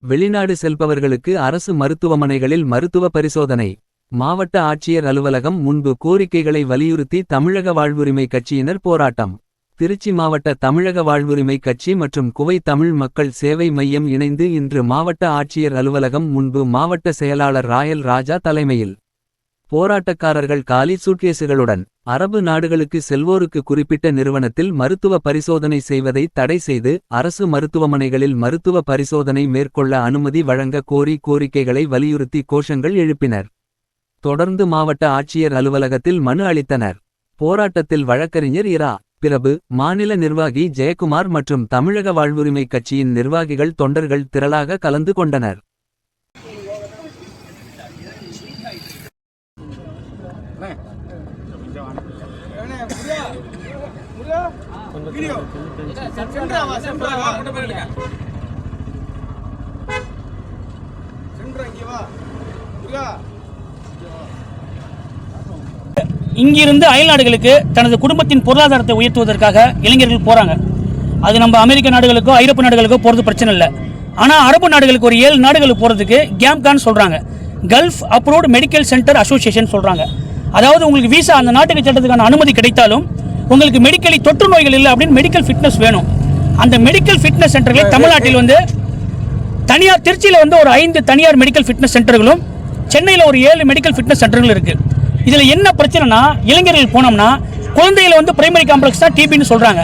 வெளிநாடு செல்பவர்களுக்கு அரசு மருத்துவமனைகளில் மருத்துவ பரிசோதனை. மாவட்ட ஆட்சியர் அலுவலகம் முன்பு கோரிக்கைகளை வலியுறுத்தி தமிழக வாழ்வுரிமை கட்சியினர் போராட்டம். திருச்சி மாவட்ட தமிழக வாழ்வுரிமை கட்சி மற்றும் குவை தமிழ் மக்கள் சேவை மையம் இணைந்து இன்று மாவட்ட ஆட்சியர் அலுவலகம் முன்பு மாவட்ட செயலாளர் ராயல் ராஜா தலைமையில் போராட்டக்காரர்கள் காலி சூட்கேசுகளுடன் அரபு நாடுகளுக்கு செல்வோருக்கு குறிப்பிட்ட நிறுவனத்தில் மருத்துவ பரிசோதனை செய்வதை தடை செய்து அரசு மருத்துவமனைகளில் மருத்துவ பரிசோதனை மேற்கொள்ள அனுமதி வழங்க கோரி கோரிக்கைகளை வலியுறுத்தி கோஷங்கள் எழுப்பினர். தொடர்ந்து மாவட்ட ஆட்சியர் அலுவலகத்தில் மனு அளித்தனர். போராட்டத்தில் வழக்கறிஞர் இரா. பிரபு, மாநில நிர்வாகி ஜெயக்குமார் மற்றும் தமிழக வாழ்வுரிமை கட்சியின் நிர்வாகிகள் தொண்டர்கள் திரளாக கலந்து கொண்டனர். இங்கிருந்து அயல்நாடுகளுக்கு தனது குடும்பத்தின் பொருளாதாரத்தை உயர்த்துவதற்காக இளைஞர்கள் போறாங்க. அது நம்ம அமெரிக்க நாடுகளுக்கோ ஐரோப்பிய நாடுகளுக்கோ போறது பிரச்சனை இல்லை. ஆனா அரபு நாடுகளுக்கு ஒரு 7 நாடுகளுக்கு போறதுக்கு கேம்கான் சொல்றாங்க, gulf approved medical centre association சொல்றாங்க. அதாவது உங்களுக்கு வீசா அந்த நாட்டுக்கு செல்றதுக்கான அனுமதி கிடைத்தாலும் உங்களுக்கு மெடிக்கலி தொற்று நோய்கள் இல்லை அப்படின்னு மெடிக்கல் ஃபிட்னஸ் வேணும். அந்த மெடிக்கல் ஃபிட்னஸ் சென்டர்களை தமிழ்நாட்டில் தனியார் திருச்சியில் ஒரு 5 தனியார் மெடிக்கல் ஃபிட்னஸ் சென்டர்களும் சென்னையில் ஒரு 7 மெடிக்கல் ஃபிட்னஸ் சென்டர்கள் இருக்கு. இதுல என்ன பிரச்சனைனா, இளைஞர்கள் போனோம்னா குழந்தைகளை பிரைமரி காம்ப்ளெக்ஸ் தான் டிபின்னு சொல்றாங்க.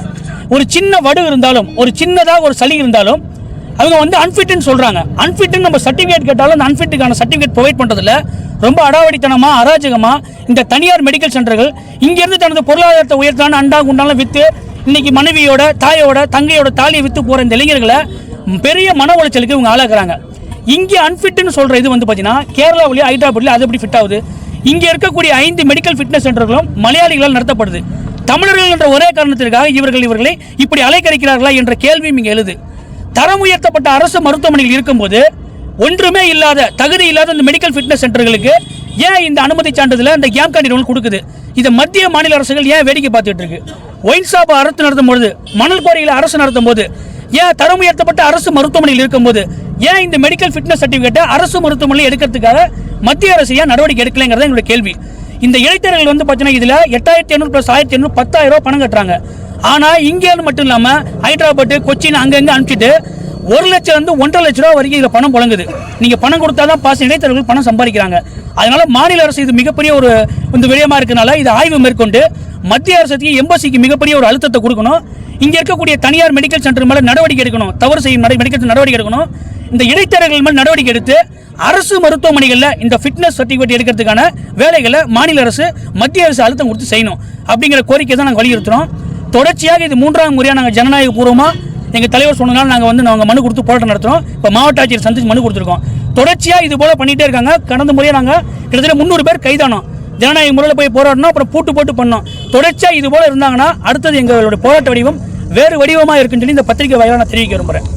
ஒரு சின்ன வடு இருந்தாலும் ஒரு சின்னதாக ஒரு சளி இருந்தாலும் அவங்க அன்ஃபிட்னு சொல்றாங்க. அன்ஃபிட்னு நம்ம சர்டிஃபிகேட் கேட்டாலும் அந்த அன்ஃபிட்டுக்கான சர்டிஃபிகேட் ப்ரொவைட் பண்றதுல ரொம்ப அடாவடித்தனமா அராஜகமா இந்த தனியார் மெடிக்கல் சென்டர்கள் இங்கிருந்து தனது பொருளாதாரத்தை உயர்த்தான அண்டா குண்டாலும் வித்து இன்னைக்கு மனைவியோட தாயோட தங்கையோட தாலியை வித்து போற இந்த இளைஞர்களை பெரிய மன உளைச்சலுக்கு இவங்க ஆளாக்குறாங்க. இங்கே அன்ஃபிட்னு சொல்ற இது பார்த்தீங்கன்னா கேரளாவிலேயே ஹைதராபாத்லேயே அது எப்படி ஃபிட் ஆகுது? இங்கே இருக்கக்கூடிய 5 மெடிக்கல் ஃபிட்னஸ் சென்டர்களும் மலையாளிகளால் நடத்தப்படுது. தமிழர்கள் என்ற ஒரே காரணத்திற்காக இவர்களை இப்படி அலைக்கழிக்கிறார்களா என்ற கேள்வியும் இங்கே எழுது. தரம் உயர்த்தப்பட்ட அரசு மருத்துவமனைகள் இருக்கும்போது ஒன்றுமே இல்லாத தகுதி இல்லாத இந்த மெடிக்கல் ஃபிட்னஸ் சென்டர்களுக்கு ஏன் இந்த அனுமதி சான்றிதழ் அந்த கேம்கான் நிறுவனம் கொடுக்குது? இதை மத்திய மாநில அரசுகள் ஏன் வேடிக்கை பார்த்துட்டு இருக்கு? ஒயின் ஷாப் அரசு நடத்தும் போது, மணல் குவாரியில் அரசு நடத்தும் போது, ஏன் தரம் உயர்த்தப்பட்ட அரசு மருத்துவமனையில் இருக்கும்போது ஏன் இந்த மெடிக்கல் ஃபிட்னஸ் சர்டிஃபிகேட்டை அரசு மருத்துவமனையில் எடுக்கிறதுக்காக மத்திய அரசு ஏன் நடவடிக்கை எடுக்கலைங்கிறத எங்களுடைய கேள்வி. இந்த இளைஞர்கள் பார்த்தீங்கன்னா இதுல 8,500 + 1,500 10,000 ரூபாய் பணம் கட்டுறாங்க. ஆனா இங்கே மட்டும் இல்லாம ஹைதராபாத், கொச்சின் அங்கங்க அனுப்பிச்சிட்டு 1 லட்சம் 1.5 லட்ச ரூபா வரைக்கும் இதுல பணம் புழங்குது. நீங்க பணம் கொடுத்தாதான் பாஸ் இடைத்தரகர்கள் பணம் சம்பாதிக்கிறாங்க. அதனால மாநில அரசு இது மிகப்பெரிய ஒரு விடயமா இருக்கனால இது ஆய்வு மேற்கொண்டு மத்திய அரசுக்கு எம்பசிக்கு மிகப்பெரிய ஒரு அழுத்தத்தை கொடுக்கணும். இங்க இருக்கக்கூடிய தனியார் மெடிக்கல் சென்டர் மேல நடவடிக்கை எடுக்கணும். தவறு செய்யும் மெடிக்கல் நடவடிக்கை எடுக்கணும். இந்த இடைத்தரகர்கள் மேல் நடவடிக்கை எடுத்து அரசு மருத்துவமனைகளில் இந்த ஃபிட்னஸ் சர்டிஃபிகேட் எடுக்கிறதுக்கான வேலைகளை மாநில அரசு மத்திய அரசு அழுத்தம் கொடுத்து செய்யணும் அப்படிங்கிற கோரிக்கை தான் நாங்கள் வலியுறுத்துறோம். தொடர்ச்சியாக இது 3ஆம் முறையாக நாங்கள் ஜனநாயக பூர்வமாக எங்கள் தலைவர் சொன்னதால் நாங்கள் மனு கொடுத்து போராட்டம் நடத்துகிறோம். இப்போ மாவட்ட ஆட்சியர் சந்திச்சு மனு கொடுத்துருக்கோம். தொடர்ச்சியாக இது போல பண்ணிகிட்டே இருக்காங்க. கடந்த முறையாக நாங்கள் கிட்டத்தட்ட 300 பேர் கைதானோம். ஜனநாயக முறையில் போய் போராடணும், அப்புறம் போட்டு பண்ணோம். தொடர்ச்சியாக இது போல இருந்தாங்கன்னா அடுத்தது எங்களுடைய போராட்ட வடிவம் வேறு வடிவமாக இருக்குன்னு சொல்லி இந்த பத்திரிகை வாயிலாக நான் தெரிவிக்க விரும்புகிறேன்.